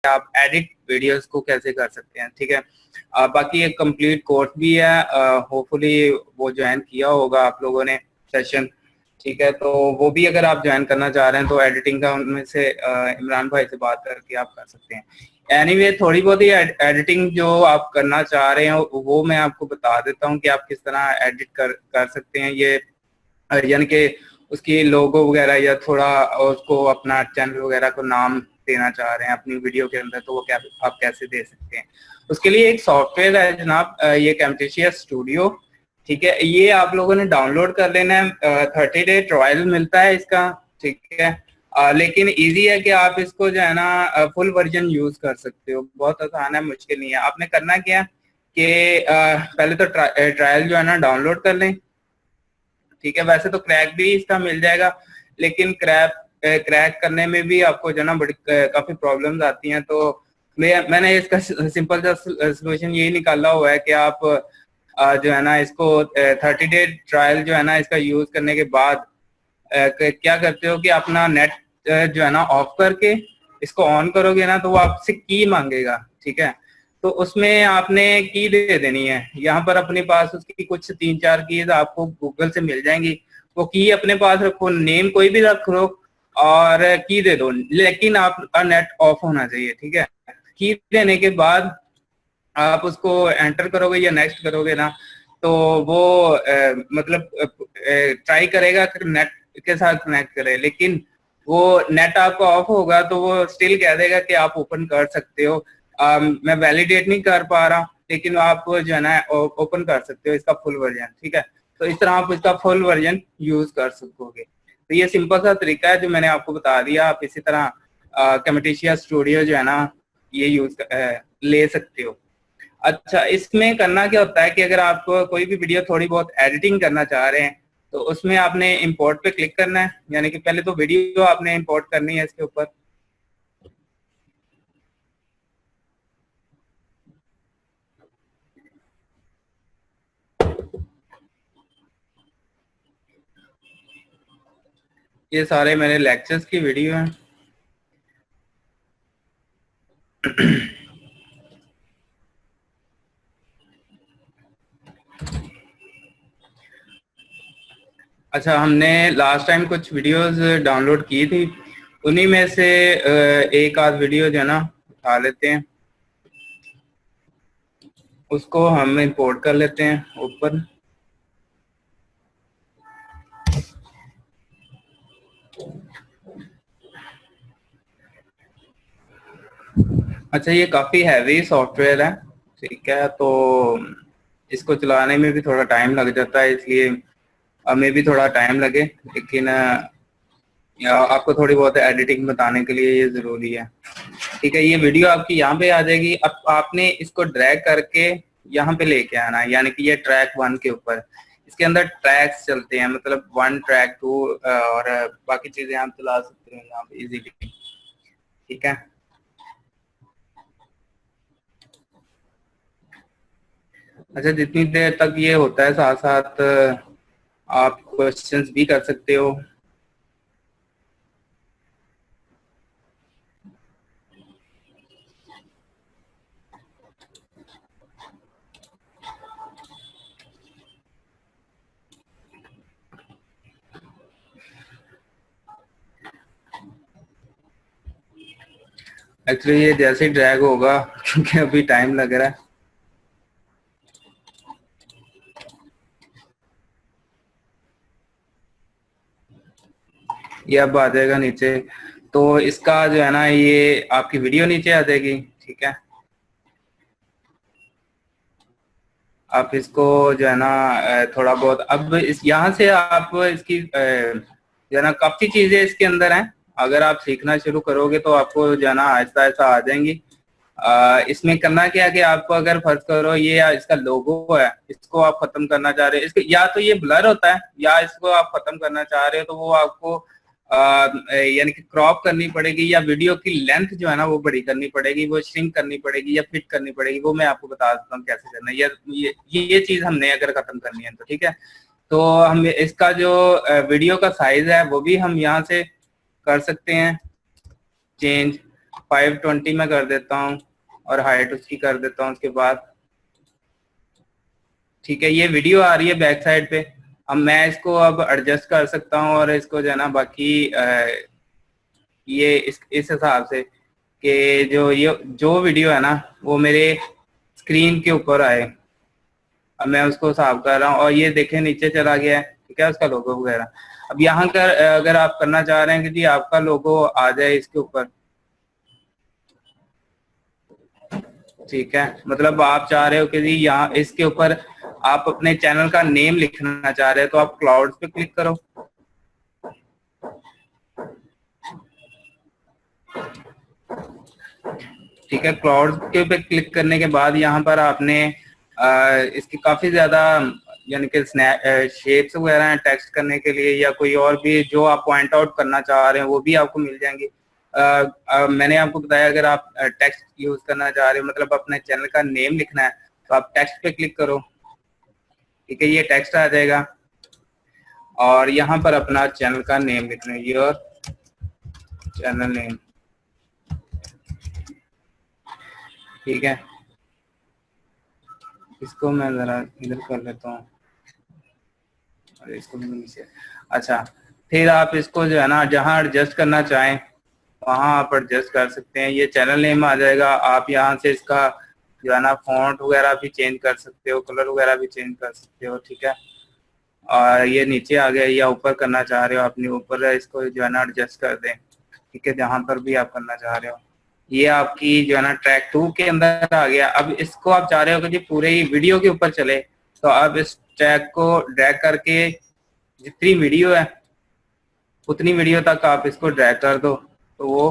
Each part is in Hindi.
आप एडिट वीडियोस को कैसे कर सकते हैं, ठीक है। बाकी एक कंप्लीट कोर्स भी है, होपफुली वो ज्वाइन किया होगा आप लोगों ने सेशन, ठीक है। तो वो भी अगर आप ज्वाइन करना चाह रहे हैं तो एडिटिंग का उनमें से इमरान भाई से बात करके आप कर सकते हैं। एनीवे थोड़ी बहुत ही एडिटिंग जो आप करना चाह रहे हैं वो मैं आपको बता देता हूँ कि आप किस तरह एडिट कर सकते हैं। ये यानी कि उसकी लोगो वगैरह या थोड़ा उसको अपना चैनल वगैरह को नाम देना चाह रहे हैं अपनी वीडियो के अंदर, तो वो क्या आप कैसे दे सकते हैं। उसके लिए एक सॉफ्टवेयर है जनाब, ये कैमटेशिया स्टूडियो, ठीक है। ये आप लोगों ने डाउनलोड कर लेना है, 30 डे ट्रायल मिलता है इसका, ठीक है। लेकिन इजी है कि आप इसको जो है ना फुल वर्जन यूज कर सकते हो, बहुत आसान है, मुश्किल नहीं है। आपने करना क्या है कि पहले तो ट्रायल जो है ना डाउनलोड कर लें, ठीक है। वैसे तो क्रैक भी इसका मिल जाएगा, लेकिन क्रैक करने में भी आपको जो ना बड़ी काफी प्रॉब्लम्स आती हैं। तो मैंने इसका सिंपल सा सोल्यूशन यही निकाला हुआ है कि आप जो है ना इसको 30 डे ट्रायल जो है ना इसका यूज करने के बाद क्या करते हो कि अपना नेट जो है ना ऑफ करके इसको ऑन करोगे ना, तो वो आपसे की मांगेगा, ठीक है। तो उसमें आपने की दे देनी है, यहाँ पर अपने पास उसकी कुछ 3-4 कीज आपको गूगल से मिल जाएंगी। वो की अपने पास रखो, नेम कोई भी रख लो और की दे दो, लेकिन आपका नेट ऑफ होना चाहिए, ठीक है। की देने के बाद आप उसको एंटर करोगे या नेक्स्ट करोगे ना, तो वो मतलब ट्राई करेगा कि नेट के साथ कनेक्ट करे, लेकिन वो नेट आपका ऑफ होगा तो वो स्टिल कह देगा कि आप ओपन कर सकते हो। मैं वैलिडेट नहीं कर पा रहा, लेकिन आप जो है ना ओपन कर सकते हो इसका फुल वर्जन, ठीक है। तो इस तरह आप इसका फुल वर्जन यूज कर सकोगे। तो ये सिंपल सा तरीका है जो मैंने आपको बता दिया। आप इसी तरह कैमटेशिया स्टूडियो जो है ना ये यूज ले सकते हो। अच्छा, इसमें करना क्या होता है कि अगर आप कोई भी वीडियो थोड़ी बहुत एडिटिंग करना चाह रहे हैं तो उसमें आपने इंपोर्ट पे क्लिक करना है, यानी कि पहले तो वीडियो आपने इंपोर्ट करनी है इसके ऊपर। ये सारे मेरे लेक्चर्स की वीडियो हैं। अच्छा, हमने लास्ट टाइम कुछ वीडियोस डाउनलोड की थी, उन्हीं में से एक आध वीडियो जो है ना उठा लेते हैं, उसको हम इंपोर्ट कर लेते हैं ऊपर। अच्छा, ये काफी हैवी सॉफ्टवेयर है, ठीक है। तो इसको चलाने में भी थोड़ा टाइम लग जाता है, इसलिए हमें भी थोड़ा टाइम लगे, लेकिन आपको थोड़ी बहुत एडिटिंग बताने के लिए ये जरूरी है, ठीक है। ये वीडियो आपकी यहाँ पे आ जाएगी। अब आपने इसको ड्रैग करके यहाँ पे लेके आना है, यानी कि ये ट्रैक 1 के ऊपर, इसके अंदर ट्रैक्स चलते हैं, मतलब 1 ट्रैक 2 और बाकी चीजें आप चला सकते हैं यहाँ पे इजीली, ठीक है। अच्छा, जितनी देर तक ये होता है साथ साथ आप क्वेश्चंस भी कर सकते हो। एक्चुअली ये जैसे ही ड्रैग होगा, क्योंकि अभी टाइम लग रहा है, ये अब आ जाएगा नीचे। तो इसका जो है ना ये आपकी वीडियो नीचे आ जाएगी, ठीक है। आप इसको जो है ना थोड़ा बहुत अब इस यहाँ से आप इसकी जो है ना काफी चीजें इसके अंदर हैं, अगर आप सीखना शुरू करोगे तो आपको जो है ना आहिस्ता आहिस्ता आ जाएंगी। इसमें करना क्या है कि आपको अगर फर्ज करो ये इसका लोगो है, इसको आप खत्म करना चाह रहे हो, इसको या तो ये ब्लर होता है या इसको आप खत्म करना चाह रहे हो, तो वो आपको यानी कि क्रॉप करनी पड़ेगी, या वीडियो की लेंथ जो है ना वो बड़ी करनी पड़ेगी, वो श्रिंक करनी पड़ेगी या फिट करनी पड़ेगी। वो मैं आपको बता देता हूँ कैसे करना है। ये चीज हमने अगर खत्म करनी है तो ठीक है। तो हम इसका जो वीडियो का साइज है वो भी हम यहाँ से कर सकते हैं चेंज। 520 में कर देता हूँ और हाइट उसकी कर देता हूँ उसके बाद। ठीक है, ये वीडियो आ रही है बैक साइड पे। अब मैं इसको अब एडजस्ट कर सकता हूँ और इसको जो है ना बाकी ये इस हिसाब से कि जो वीडियो है ना वो मेरे स्क्रीन के ऊपर आए। अब मैं उसको साफ कर रहा हूँ और ये देखें नीचे चला गया है, ठीक है, उसका लोगो वगैरह। अब यहाँ कर अगर आप करना चाह रहे हैं कि जी आपका लोगो आ जाए इसके ऊपर, ठीक है, मतलब आप चाह रहे हो कि जी यहाँ इसके ऊपर आप अपने चैनल का नेम लिखना चाह रहे हो तो आप क्लाउड्स पे क्लिक करो। ठीक है, क्लाउड्स के पे क्लिक करने के बाद यहाँ पर आपने इसकी काफी ज्यादा यानी कि शेप्स वगैरह हैं टेक्स्ट करने के लिए, या कोई और भी जो आप पॉइंट आउट करना चाह रहे हैं वो भी आपको मिल जाएंगे। मैंने आपको बताया अगर आप टेक्स्ट यूज करना चाह रहे हो मतलब अपने चैनल का नेम लिखना है तो आप टेक्स्ट पे क्लिक करो। ठीक है, ये टेक्स्ट आ जाएगा और यहाँ पर अपना चैनल का नेम लिखना है, योर चैनल नेम। ठीक है, इसको मैं जरा इधर कर लेता हूँ और इसको भी नीचे। अच्छा, फिर आप इसको जो है ना जहाँ एडजस्ट करना चाहें वहाँ आप एडजस्ट कर सकते हैं। ये चैनल नेम आ जाएगा, आप यहाँ से इसका जो है ना फॉन्ट वगैरह भी चेंज कर सकते हो, कलर वगैरह भी चेंज कर सकते हो। ठीक है, और ये नीचे आ गया या ऊपर करना चाह रहे हो अपने ऊपर इसको जो है ना एडजस्ट कर दें। ठीक है, जहाँ पर भी आप करना चाह रहे हो। ये आपकी जो है ना ट्रैक 2 के अंदर आ गया। अब इसको आप चाह रहे हो कि जी पूरे ही वीडियो के ऊपर चले तो अब इस ट्रैक को ड्रैग करके जितनी वीडियो है उतनी वीडियो तक आप इसको ड्रैग कर दो तो वो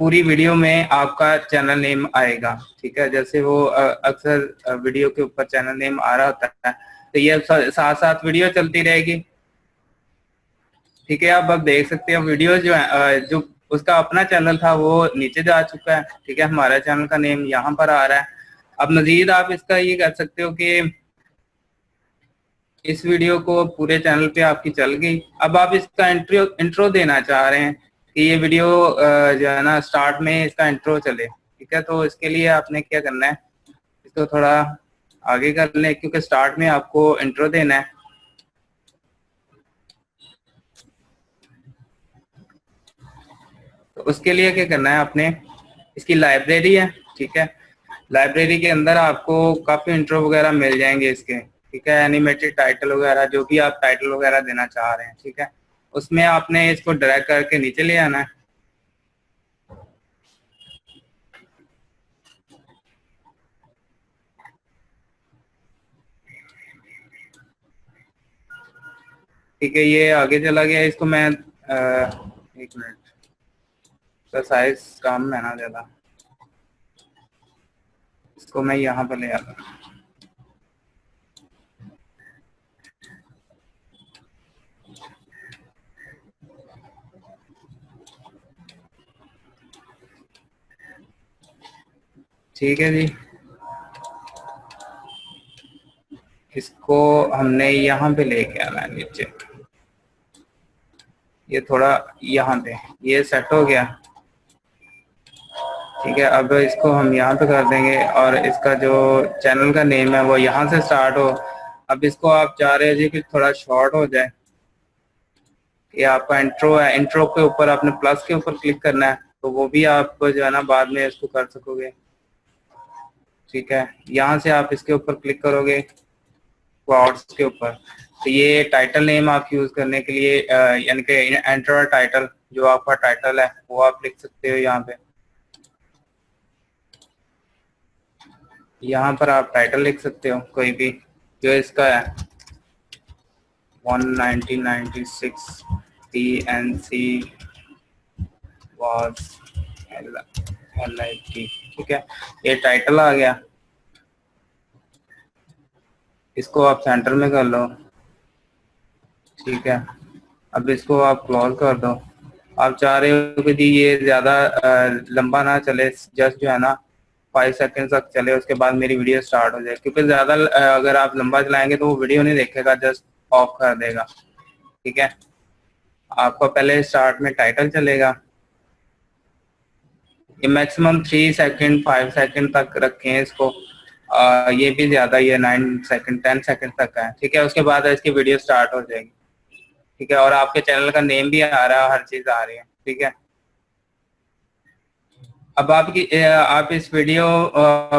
पूरी वीडियो में आपका चैनल नेम आएगा। ठीक है, जैसे वो अक्सर वीडियो के ऊपर चैनल नेम आ रहा होता है तो ये साथ साथ वीडियो चलती रहेगी। ठीक है, आप अब देख सकते हो वीडियो जो है जो उसका अपना चैनल था वो नीचे जा चुका है। ठीक है, हमारा चैनल का नेम यहाँ पर आ रहा है। अब मजीद आप इसका ये कर सकते हो कि इस वीडियो को पूरे चैनल पे आपकी चल गई। अब आप इसका इंट्रो देना चाह रहे हैं कि ये वीडियो जो है ना स्टार्ट में इसका इंट्रो चले। ठीक है, तो इसके लिए आपने क्या करना है, इसको थोड़ा आगे कर लें क्योंकि स्टार्ट में आपको इंट्रो देना है। तो उसके लिए क्या करना है आपने, इसकी लाइब्रेरी है। ठीक है, लाइब्रेरी के अंदर आपको काफी इंट्रो वगैरह मिल जाएंगे इसके। ठीक है, एनिमेटेड टाइटल वगैरह जो भी आप टाइटल वगैरह देना चाह रहे हैं। ठीक है, उसमें आपने इसको ड्रैग करके नीचे ले आना है। ठीक है, ये आगे चला गया। इसको मैं एक मिनट, तो साइज कम है ना ज्यादा, इसको मैं यहाँ पर ले आता हूँ। ठीक है जी, इसको हमने यहाँ पे लेके आना है नीचे। ये थोड़ा यहाँ पे ये सेट हो गया। ठीक है, अब इसको हम यहाँ पे कर देंगे और इसका जो चैनल का नेम है वो यहाँ से स्टार्ट हो। अब इसको आप चाह रहे हैं जी कि थोड़ा शॉर्ट हो जाए। ये आपका इंट्रो है, इंट्रो के ऊपर आपने प्लस के ऊपर क्लिक करना है तो वो भी आप जो है ना बाद में इसको कर सकोगे। ठीक है, यहाँ से आप इसके ऊपर क्लिक करोगे क्लाउड्स के ऊपर तो ये टाइटल नेम आप यूज करने के लिए यानी कि एंटर टाइटल, जो आपका टाइटल है वो आप लिख सकते हो यहाँ पे। यहाँ पर आप टाइटल लिख सकते हो कोई भी जो इसका है 1996 PNC was LIT। ठीक है, ये टाइटल आ गया। इसको आप सेंटर में कर लो। ठीक है, अब इसको आप क्लोज कर दो। आप चाह रहे हो कि जी ये ज्यादा लंबा ना चले, जस्ट जो है ना 5 सेकंड तक चले उसके बाद मेरी वीडियो स्टार्ट हो जाए, क्योंकि ज्यादा अगर आप लंबा चलाएंगे तो वो वीडियो नहीं देखेगा, जस्ट ऑफ कर देगा। ठीक है, आपको पहले स्टार्ट में टाइटल चलेगा। ये मैक्सिमम 3 सेकंड 5 सेकंड तक रखें इसको। ये भी ज्यादा, ये 9 सेकंड 10 सेकंड तक है, ठीक है। उसके बाद इसकी वीडियो स्टार्ट हो जाएगी, ठीक है। और आपके चैनल का नेम भी आ रहा है, हर चीज आ रही है, ठीक है। अब आप इस वीडियो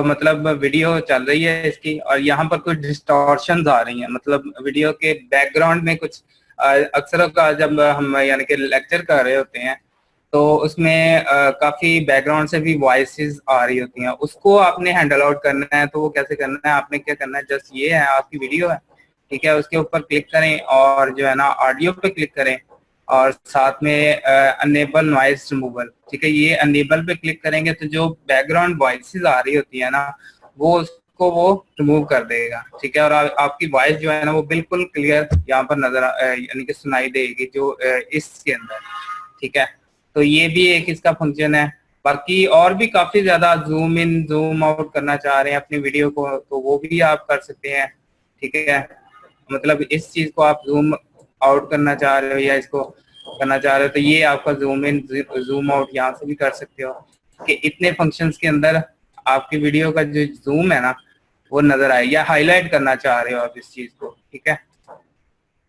मतलब वीडियो चल रही है इसकी, और यहाँ पर कुछ डिस्टॉर्शंस आ रही हैं, मतलब वीडियो के बैकग्राउंड में कुछ अक्सर का जब हम यानी कि लेक्चर कर रहे होते हैं तो उसमें काफी बैकग्राउंड से भी वॉइसेस आ रही होती हैं, उसको आपने हैंडल आउट करना है। तो वो कैसे करना है, आपने क्या करना है, जस्ट ये है आपकी वीडियो है, ठीक है, उसके ऊपर क्लिक करें और जो है ना ऑडियो पे क्लिक करें और साथ में अनेबल नॉइस रिमूवल, ठीक है। ये अनेबल पे क्लिक करेंगे तो जो बैकग्राउंड वॉइसेस आ रही होती है ना वो उसको वो रिमूव कर देगा, ठीक है। और आपकी वॉइस जो है ना वो बिल्कुल क्लियर यहाँ पर नजर यानी कि सुनाई देगी जो इसके अंदर, ठीक है। तो ये भी एक इसका फंक्शन है। बाकी और भी काफी ज्यादा जूम इन जूम आउट करना चाह रहे हैं अपनी वीडियो को तो वो भी आप कर सकते हैं, ठीक है। मतलब इस चीज को आप जूम आउट करना चाह रहे हो या इसको करना चाह रहे हो तो ये आपका जूम इन जूम आउट यहाँ से भी कर सकते हो कि इतने फंक्शंस के अंदर आपकी वीडियो का जो जूम है ना वो नजर आए। या हाईलाइट करना चाह रहे हो आप इस चीज को, ठीक है,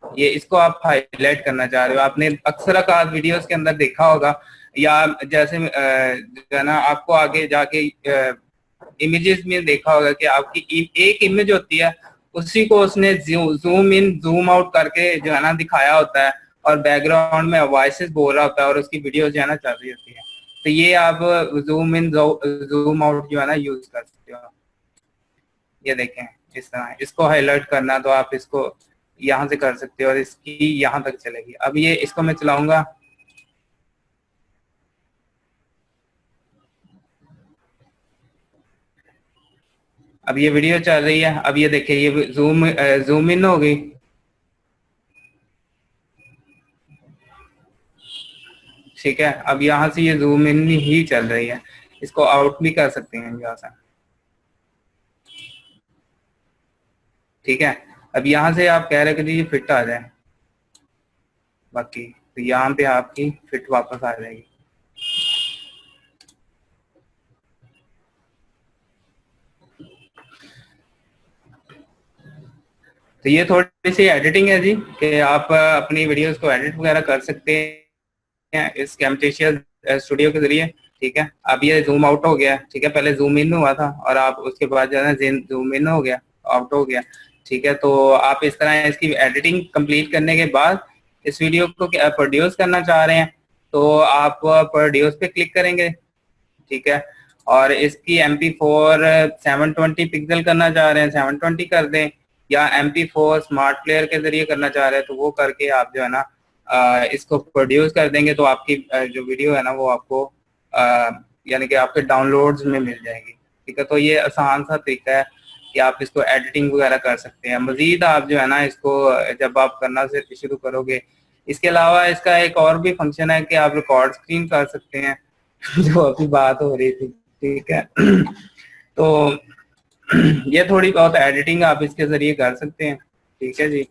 ये इसको आप हाईलाइट करना चाह रहे हो। आपने अक्सर का वीडियोस के अंदर देखा होगा या जैसे जो है ना आपको आगे जाके इमेजेस में देखा होगा कि आपकी एक इमेज होती है उसी को उसने जूम इन जूम आउट करके जो है ना दिखाया होता है और बैकग्राउंड में वॉइसेस बोल रहा होता है और उसकी वीडियो जो है ना चल रही होती है। तो ये आप जूम इन जूम आउट जो है ना यूज कर सकते हो। ये देखें इस तरह, इसको हाईलाइट करना तो आप इसको यहाँ से कर सकते हो और इसकी यहाँ तक चलेगी। अब ये इसको मैं चलाऊंगा, अब ये वीडियो चल रही है। अब ये देखिए ये जूम इन हो गई, ठीक है। अब यहाँ से ये जूम इन ही चल रही है, इसको आउट भी कर सकते हैं यहाँ से, ठीक है। अब यहाँ से आप कह रहे कि ये फिट आ जाए, बाकी तो यहाँ पे आपकी फिट वापस आ जाएगी। तो ये थोड़ी सी एडिटिंग है जी कि आप अपनी वीडियोस को एडिट वगैरह कर सकते हैं इस कैमटेशिया स्टूडियो के जरिए, ठीक है। अब ये जूम आउट हो गया, ठीक है, पहले जूम इन हुआ था और आप उसके बाद जो है जूम इन हो गया, आउट हो गया, ठीक है। तो आप इस तरह इसकी एडिटिंग कंप्लीट करने के बाद इस वीडियो को प्रोड्यूस करना चाह रहे हैं तो आप प्रोड्यूस पे क्लिक करेंगे, ठीक है। और इसकी MP4 720 पिक्सल करना चाह रहे हैं 720 कर दें, या MP4 स्मार्ट प्लेयर के जरिए करना चाह रहे हैं तो वो करके आप जो है ना इसको प्रोड्यूस कर देंगे तो आपकी जो वीडियो है ना वो आपको यानी कि आपके डाउनलोड्स में मिल जाएगी, ठीक है। तो ये आसान सा तरीका है कि आप इसको एडिटिंग वगैरह कर सकते हैं। मजीद आप जो है ना इसको जब आप करना से शुरू करोगे, इसके अलावा इसका एक और भी फंक्शन है कि आप रिकॉर्ड स्क्रीन कर सकते हैं जो अभी बात हो रही थी, ठीक है। तो ये थोड़ी बहुत एडिटिंग आप इसके जरिए कर सकते हैं, ठीक है जी।